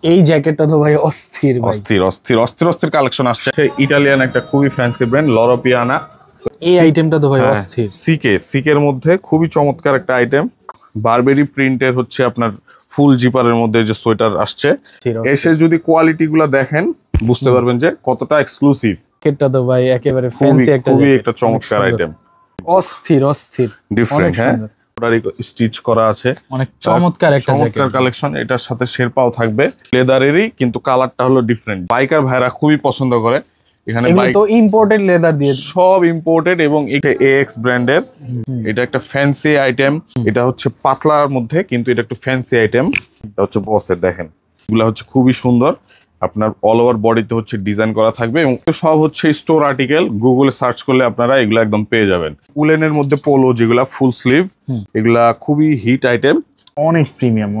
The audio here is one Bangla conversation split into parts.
এই জ্যাকেটটা তো ভাই অস্থির ভাই, অস্থির অস্থির অস্থির অস্থির কালেকশন আসছে। ইটালিয়ান একটা খুবই ফ্যান্সি ব্র্যান্ড লরো পিয়ানা। এই আইটেমটা তো ভাই অস্থির। সিকের মধ্যে খুবই চমৎকার একটা আইটেম। বারবেরি প্রিন্টের হচ্ছে আপনার ফুল জিপারের মধ্যে যে সোয়েটার আসছে, এসে যদি কোয়ালিটি গুলা দেখেন বুঝতে পারবেন যে কতটা এক্সক্লুসিভ। জ্যাকেটটা তো ভাই একেবারে ফ্যান্সি একটা খুবই জ্যাকেট, একটা চমৎকার আইটেম, অস্থির অস্থির ডিফারেন্ট। হ্যাঁ, স্টিচ করা আছে, অনেক চমৎকার একটা চমৎকার কালেকশন। এটার সাথে শেরপাও থাকবে, লেদারেরই কিন্তু কালারটা হলো ডিফারেন্ট। বাইকার ভাইরা খুবই পছন্দ করে। এখানে বাইক তো ইম্পোর্টেড লেদার দিয়ে, সব ইম্পোর্টেড এবং এএক্স ব্র্যান্ডের। এটা একটা ফ্যান্সি আইটেম, এটা হচ্ছে পাতলার মধ্যে কিন্তু এটা একটু ফ্যান্সি আইটেম। এটা হচ্ছে বসের, দেখেন এগুলা হচ্ছে খুবই সুন্দর। আপনার অল ওভার বডিতে হচ্ছে ডিজাইন করা থাকবে এবং সব হচ্ছে স্টোর আর্টিকেল। গুগলে সার্চ করলে আপনারা এগুলো একদম পেয়ে যাবেন। উলেনের মধ্যে পোলো যেগুলা ফুল স্লিভ, এগুলা খুবই হিট আইটেম, অনেক প্রিমিয়াম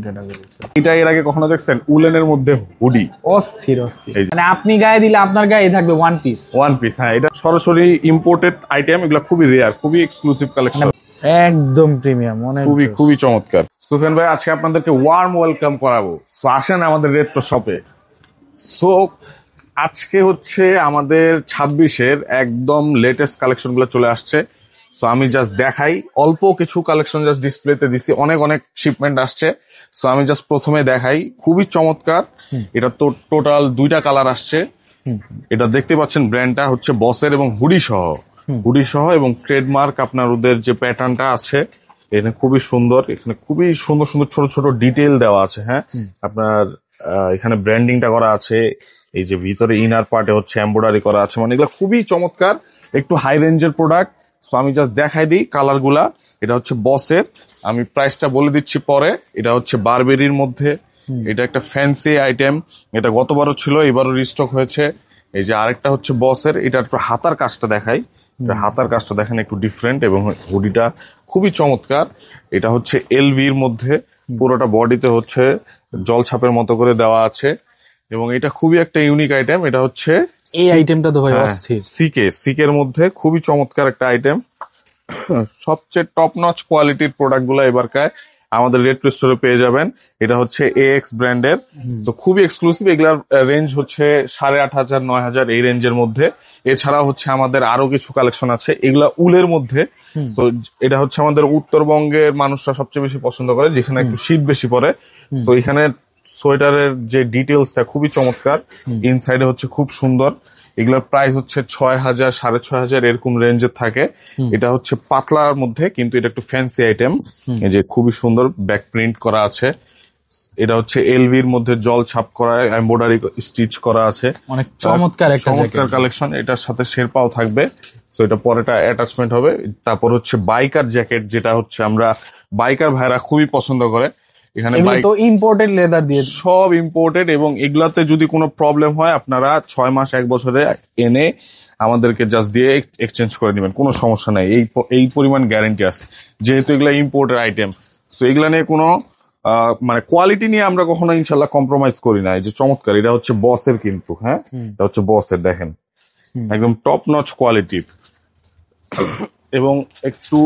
ক্যাটাগরি। এটা এর আগে কখনো দেখছেন? উলেনের মধ্যে হুডি, অস্থির অস্থির, মানে আপনি গায়ে দিলে আপনার গায়ে থাকবে ওয়ান পিস। হ্যাঁ, এটা সরাসরি ইম্পোর্টেড আইটেম। এগুলা খুবই রেয়ার, খুবই এক্সক্লুসিভ কালেকশন, একদম প্রিমিয়াম, অনেক খুবই চমৎকার। সুফিয়ান ভাই, আজকে আপনাদেরকে ওয়ার্ম ওয়েলকাম করাবো। সো আসেন আমাদের রেট্রো শপে। সো আজকে হচ্ছে আমাদের 26-এর একদম লেটেস্ট কালেকশন গুলো চলে আসছে। সো আমি জাস্ট দেখাই, অল্প কিছু কালেকশন জাস্ট ডিসপ্লেতে দিছি, অনেক শিপমেন্ট আসছে। সো আমি জাস্ট প্রথমে দেখাই, খুবই চমৎকার। এটা তো টোটাল 2টা কালার আসছে। এটা দেখতে পাচ্ছেন, ব্র্যান্ডটা হচ্ছে বসের এবং হুডি সহ এবং ট্রেডমার্ক আপনার ওদের যে প্যাটার্নটা আছে এখানে খুবই সুন্দর। এখানে খুবই সুন্দর সুন্দর ছোট ছোট ডিটেল দেওয়া আছে। হ্যাঁ, আপনার এখানে ব্র্যান্ডিংটা করা আছে। এই যে ভিতরে ইনার পার্টে হচ্ছে এমব্রয়ডারি করা আছে, মানে এগুলো খুবই চমৎকার, একটু হাই রেঞ্জের প্রোডাক্ট। সো আমি জাস্ট দেখাই দিই কালার গুলা। এটা হচ্ছে বসের, আমি প্রাইসটা বলে দিচ্ছি পরে। এটা হচ্ছে বারবেরির মধ্যে, এটা একটা ফ্যান্সি আইটেম। এটা গতবারও ছিল, এবারও রিস্টক হয়েছে। এই যে আরেকটা হচ্ছে বসের, এটা একটু হাতার কাজটা দেখাই। হাতার কাজটা দেখেন একটু ডিফারেন্ট এবং হুডিটা খুবই চমৎকার। এটা হচ্ছে এলভির মধ্যে, পুরোটা বডিতে হচ্ছে জলছাপের মতো করে দেওয়া আছে এবং এটা খুবই একটা ইউনিক আইটেম। এটা হচ্ছে এই আইটেমটা তো ভাই অস্থির। সিকের মধ্যে খুবই চমৎকার একটা আইটেম। সবচেয়ে টপ নচ কোয়ালিটির প্রোডাক্ট গুলো এবারকায় আমাদের রেট্রো স্টোরে পেয়ে যাবেন। এটা হচ্ছে এএক্স ব্র্যান্ডের, তো খুবই এক্সক্লুসিভ। এগুলার রেঞ্জ হচ্ছে 8,500 9,000 এই রেঞ্জের মধ্যে। এছাড়া হচ্ছে আমাদের আরো কিছু কালেকশন আছে, এগুলা উলের মধ্যে। তো এটা হচ্ছে আমাদের উত্তরবঙ্গের মানুষরা সবচেয়ে বেশি পছন্দ করে, যেখানে একটু শীত বেশি পড়ে। তো এখানে সোয়েটারের যে ডিটেলসটা খুবই চমৎকার, ইনসাইডে হচ্ছে খুব সুন্দর। এগুলোর প্রাইস হচ্ছে 6,000 6,500 এরকম রেঞ্জের থাকে। এটা হচ্ছে পাতলার মধ্যে কিন্তু এটা একটু ফ্যান্সি আইটেম। এই যে খুবই সুন্দর ব্যাক প্রিন্ট করা আছে। এটা হচ্ছে এলভির মধ্যে জল ছাপ করা, এমব্রয়ডারি স্টিচ করা আছে, অনেক চমৎকার কালেকশন। এটার সাথে শেরপাও থাকবে। সো এটা পরেটা অ্যাটাচমেন্ট হবে। তারপর হচ্ছে বাইকার জ্যাকেট, যেটা হচ্ছে আমরা বাইকার ভাইরা খুবই পছন্দ করে। এখানে তো ইম্পোর্টেড লেদার দিয়ে, সব ইম্পোর্টেড এবং এগুলাতে যদি কোনো প্রবলেম হয় আপনারা 6 মাস 1 বছরে এনে আমাদেরকে জাস্ট দিয়ে এক্সচেঞ্জ করে নেবেন, কোনো সমস্যা নাই। এই পরিমাণ গ্যারান্টি আছে, যেহেতু এগুলা ইম্পোর্টেড আইটেম। সো এগুলা নিয়ে কোনো মানে কোয়ালিটি নিয়ে আমরা কখনো ইনশাল্লাহ কম্প্রোমাইজ করি না। এই যে চমৎকার, এটা হচ্ছে বসের কিন্তু। হ্যাঁ, এটা হচ্ছে বসের, দেখেন একদম টপ নচ কোয়ালিটির এবং একটু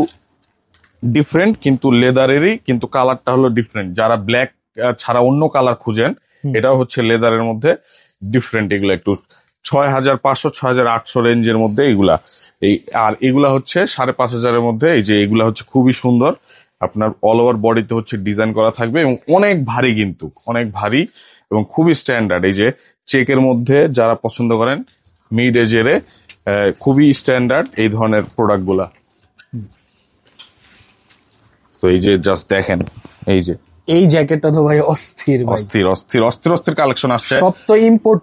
ডিফারেন্ট কিন্তু লেদারেরই, কিন্তু কালারটা হলো ডিফারেন্ট। যারা ব্ল্যাক ছাড়া অন্য কালার খুঁজেন, এটাও হচ্ছে লেদারের মধ্যে ডিফারেন্ট। এগুলো একটু 6,500 6,800 রেঞ্জের মধ্যে এগুলা। আর এগুলা হচ্ছে 5,500 মধ্যে। এই যে এগুলা হচ্ছে খুবই সুন্দর, আপনার অল ওভার বডিতে হচ্ছে ডিজাইন করা থাকবে এবং অনেক ভারী, কিন্তু অনেক ভারী এবং খুবই স্ট্যান্ডার্ড। এই যে চেকের মধ্যে যারা পছন্দ করেন, মিড এজের খুবই স্ট্যান্ডার্ড এই ধরনের প্রোডাক্ট গুলা। তো এই যে জাস্ট দেখেন, এই যে এই জ্যাকেটটা তো ভাই অস্থির অস্থির কালেকশন আসছে। সব তো ইম্পোর্ট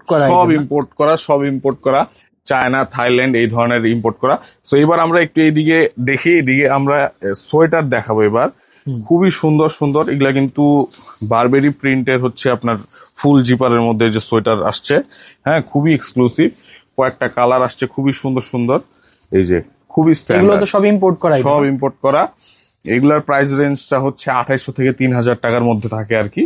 করা, চায়না, থাইল্যান্ড এই ধরনের ইম্পোর্ট করা। সো এবার আমরা একটু এইদিকে দেখি, এইদিকে আমরা সোয়েটার দেখাবো এবার। খুবই সুন্দর এগুলা কিন্তু বারবেরি প্রিন্টের হচ্ছে আপনার ফুল জিপারের মধ্যে যে সোয়েটার আসছে। হ্যাঁ, খুবই এক্সক্লুসিভ, কয়েকটা কালার আসছে, খুবই সুন্দর। এই যে খুবই স্ট্যান্ডার্ড, সব ইম্পোর্ট করা। এগুলার প্রাইস রেঞ্জটা হচ্ছে 2,500 থেকে 3,000 টাকার মধ্যে থাকে আর কি।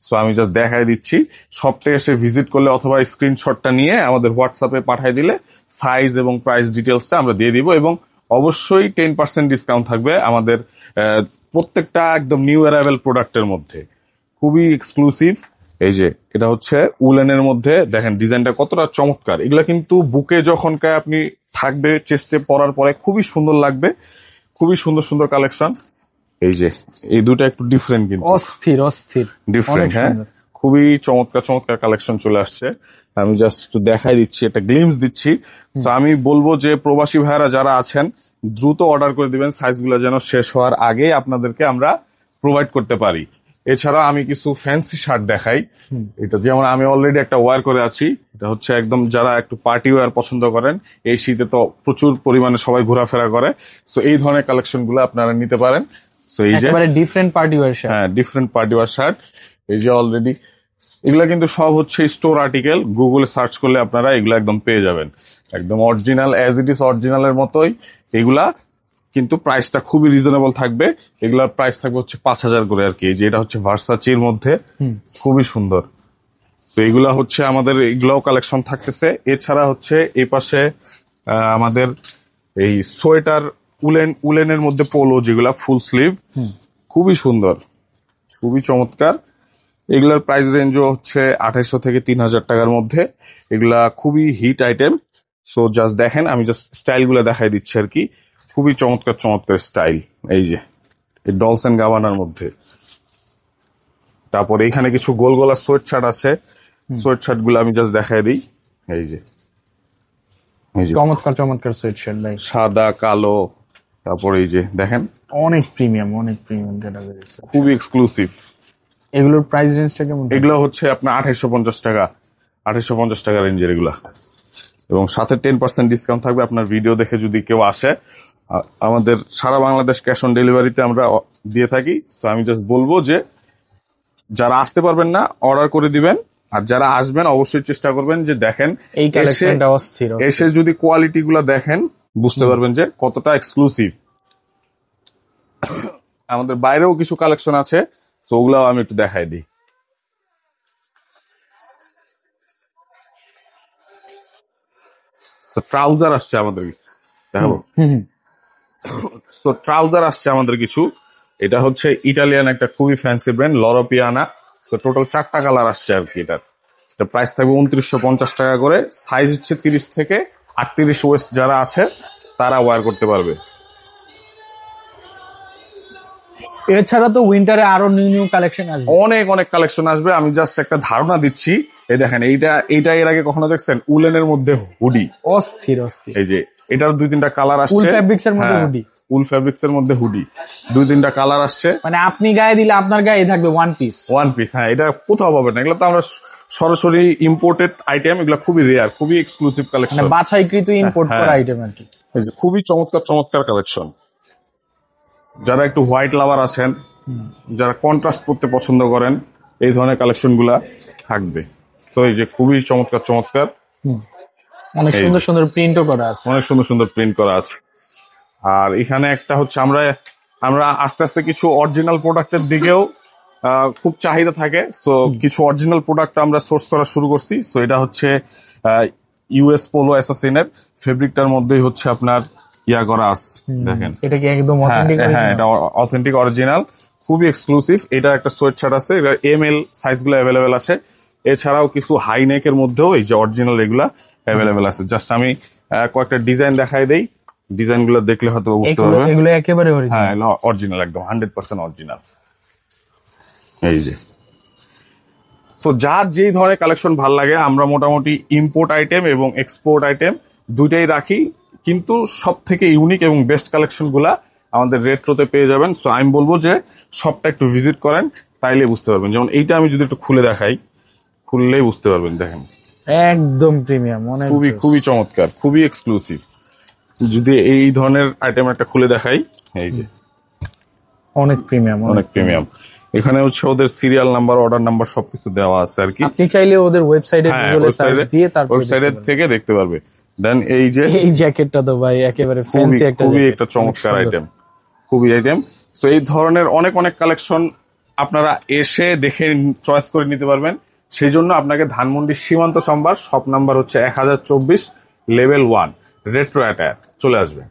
সো আমি জাস্ট দেখাই দিচ্ছি। শপে এসে ভিজিট করলে অথবা স্ক্রিনশটটা নিয়ে আমাদের হোয়াটসঅ্যাপে পাঠিয়ে দিলে সাইজ এবং প্রাইস ডিটেলসটা আমরা দিয়ে দিব এবং অবশ্যই 10% ডিসকাউন্ট থাকবে আমাদের প্রত্যেকটা একদম নিউ অ্যারাইভেল প্রোডাক্টের মধ্যে। খুবই এক্সক্লুসিভ এই যে এটা হচ্ছে উলেনের মধ্যে, দেখেন ডিজাইনটা কতটা চমৎকার। এগুলা কিন্তু বুকে যখন আপনি থাকবে চেস্টে পরার পরে খুবই সুন্দর লাগবে, খুবই সুন্দর সুন্দর কালেকশন। এই যে এই দুটো একটু ডিফারেন্ট, কিন্তু অস্থির অস্থির ডিফারেন্ট। হ্যাঁ, খুবই চমৎকার চমৎকার কালেকশন চলে আসছে। আমি জাস্ট একটু দেখাই দিচ্ছি, একটা গ্লিমস দিচ্ছি। তো আমি বলবো যে প্রবাসী ভাইয়ারা যারা আছেন দ্রুত অর্ডার করে দিবেন, সাইজগুলো যেন শেষ হওয়ার আগে আপনাদেরকে আমরা প্রোভাইড করতে পারি। এছাড়া আমি কিছু ফ্যান্সি শার্ট দেখাই। এটা যেমন আমি অলরেডি একটা ওয়্যার করে আছি, এটা হচ্ছে একদম যারা একটু পার্টি ওয়্যার পছন্দ করেন, এই শীতে তো প্রচুর পরিমাণে সবাই ঘোরাফেরা করে, তো এই ধরনের কালেকশন গুলো আপনারা নিতে পারেন। তো এই যে ডিফারেন্ট পার্টি ওয়্যার শার্ট, হ্যাঁ ডিফারেন্ট পার্টি ওয়্যার শার্ট। এই যে অলরেডি এগুলা কিন্তু সব হচ্ছে স্টোর আর্টিকেল, গুগলে সার্চ করলে আপনারা এগুলা একদম পেয়ে যাবেন, একদম অরিজিনাল অ্যাজ ইট ইজ অরিজিনালের মতোই এগুলা। কিন্তু প্রাইসটা খুবই রিজনেবল থাকবে, এগুলার প্রাইস থাকবে হচ্ছে 5,000 করে আর কি। যে এটা হচ্ছে ভার্সাচির মধ্যে, খুবই সুন্দর। তো এগুলা হচ্ছে আমাদের এগুলাও কালেকশন থাকতেছে। এছাড়া হচ্ছে এই পাশে আমাদের এই সোয়েটার, উলেনের মধ্যে পোলো যেগুলা ফুল স্লিভ, খুবই সুন্দর, খুবই চমৎকার। এগুলার প্রাইস রেঞ্জও হচ্ছে 2800 থেকে 3,000 টাকার মধ্যে। এগুলা খুবই হিট আইটেম। সো জাস্ট দেখেন, আমি জাস্ট স্টাইল গুলা দেখাই দিচ্ছি আর কি, খুবই চমৎকার চমৎকার স্টাইল। এই যে ডলস এন্ড গাবানার মধ্যে। তারপরে এখানে কিছু গোল গোলা সোয়েট শার্ট আছে, সোয়েট শার্ট গুলো আমি জাস্ট দেখাই দিই। এই যে চমৎকার চমৎকার সোয়েট শার্ট ভাই, সাদা কালো। তারপরে এই যে দেখেন অনেক প্রিমিয়াম ক্যাটাগরি, খুবই এক্সক্লুসিভ। এগুলোর প্রাইস রেঞ্জটা কেমন? এগুলো হচ্ছে আপনার 2850 টাকা, 2850 টাকা রেঞ্জের এগুলা, এবং সাথে 10% ডিসকাউন্ট থাকবে আপনার ভিডিও দেখে যদি কেউ আসে। আমাদের সারা বাংলাদেশ ক্যাশ অন ডেলিভারিতে আমরা দিয়ে থাকি। তো আমি জাস্ট বলবো যে যারা আসতে পারবেন না অর্ডার করে দিবেন, আর যারা আসবেন অবশ্যই চেষ্টা করবেন যে দেখেন এই কালেকশনটা অস্থির। এসে যদি কোয়ালিটি গুলা দেখেন বুঝতে পারবেন যে কতটা এক্সক্লুসিভ। আমাদের বাইরেও কিছু কালেকশন আছে, তো ওগুলাও আমি একটু দেখাই দিই। ট্রাউজার আসছে আমাদের, দেখাবো। তো ট্রাউজার আসছে আমাদের কিছু। এটা হচ্ছে ইটালিয়ান একটা খুবই ফ্যান্সি ব্র্যান্ড লরোপিয়ানা। তো টোটাল 4টা কালার আসছে আর কি। এটার প্রাইস থাকবে 2950 টাকা করে। সাইজ হচ্ছে 30 থেকে 38 ওয়েস্ট যারা আছে তারা ওয়্যার করতে পারবে। এছাড়া তো উইন্টারে আরো নিউ কালেকশন আসবে, অনেক অনেক কালেকশন আসবে। আমি জাস্ট একটা ধারণা দিচ্ছি। এই দেখেন, এইটা এর আগে কখনো দেখছেন? উলেনের মধ্যে হুডি, অস্থির অস্থির। এই যে এটার 2-3টা কালার আসছে। উল ফ্যাব্রিক্স এর মধ্যে হুডি, উল ফ্যাব্রিক্স এর মধ্যে হুডি, 2-3টা কালার আসছে। মানে আপনি গায়ে দিলে আপনার গায়ে থাকবে ওয়ান পিস। হ্যাঁ, এটা কোথাও পাবেন না। এগুলো তো আমরা সরাসরি ইম্পোর্টেড আইটেম, এগুলো খুবই রেয়ার, খুবই এক্সক্লুসিভ কালেকশন, মানে বাছাইকৃত ইম্পোর্ট করা আইটেম আর কি। খুবই চমৎকার চমৎকার কালেকশন। যারা একটু হোয়াইট লাভার আছেন, যারা কন্ট্রাস্ট করতে পছন্দ করেন, এই ধরনের কালেকশন গুলা থাকবে। তো এই যে খুবই চমৎকার চমৎকার, অনেক সুন্দর সুন্দর প্রিন্টও করা আছে, অনেক সুন্দর সুন্দর প্রিন্ট করা আছে। আর এখানে একটা হচ্ছে আমরা আস্তে আস্তে কিছু অরিজিনাল প্রোডাক্টের দিকেও খুব চাহিদা থাকে। সো কিছু অরিজিনাল প্রোডাক্ট আমরা সোর্স করা শুরু করছি। সো এটা হচ্ছে ইউএস পোলো অ্যাসাসিনের ফেব্রিকটার মধ্যেই হচ্ছে আপনার ইয়া করা আছে। দেখেন, এটা কি একদম অথেন্টিক? হ্যাঁ, এটা অথেন্টিক অরিজিনাল, খুবই এক্সক্লুসিভ। এটা একটা সোয়েট শার্ট আছে, এটা ML সাইজগুলো অ্যাভেলেবেল আছে। এছাড়াও কিছু হাই নেকের মধ্যেও এই যে অরিজিনাল এগুলা অ্যাভেলেবেল আছে। জাস্ট আমি কয়েকটা ডিজাইন দেখাই দেই, ডিজাইন গুলো দেখলে হয়তো বুঝতে পারবেন। এগুলো একেবারে অরিজিনাল? হ্যাঁ, অরিজিনাল, একদম 100% অরিজিনাল। এই যে সো যার যেই ধরনের কালেকশন ভাল লাগে, আমরা মোটামুটি ইম্পোর্ট আইটেম এবং এক্সপোর্ট আইটেম দুইটাই রাখি, কিন্তু সব থেকে ইউনিক এবং বেস্ট কালেকশন গুলা আমাদের রেট্রোতে পেয়ে যাবেন। সো আমি বলবো যে শপটা একটু ভিজিট করেন, তাইলে বুঝতে পারবেন। যেমন এইটা আমি যদি একটু খুলে দেখাই, খুললেই বুঝতে পারবেন। দেখেন, একদম প্রিমিয়াম, খুবই খুবই চমৎকার, খুবই এক্সক্লুসিভ। যদি এই ধরনের আইটেম একটা খুলে দেখাই, এই যে অনেক প্রিমিয়াম, অনেক প্রিমিয়াম। এখানে হচ্ছে ওদের সিরিয়াল নাম্বার, অর্ডার নাম্বার সবকিছু দেওয়া আছে আর কি। আপনি চাইলে ওদের ওয়েবসাইটে গুগলে সার্চ দিয়ে তারপর ওয়েবসাইটের থেকে দেখতে পারবে। দেন এই যে এই জ্যাকেটটা তো ভাই একেবারে ফ্যান্সি একটা, খুবই একটা চমৎকার আইটেম, খুবই আইটেম। সো এই ধরনের অনেক অনেক কালেকশন আপনারা এসে দেখে চয়েস করে নিতে পারবেন। সেই জন্য আপনাকে ধানমন্ডি সীমান্ত সম্ভার, শপ নাম্বার হচ্ছে 1024, লেভেল 1, রেট্রো অ্যাটায়ার চলে আসবে।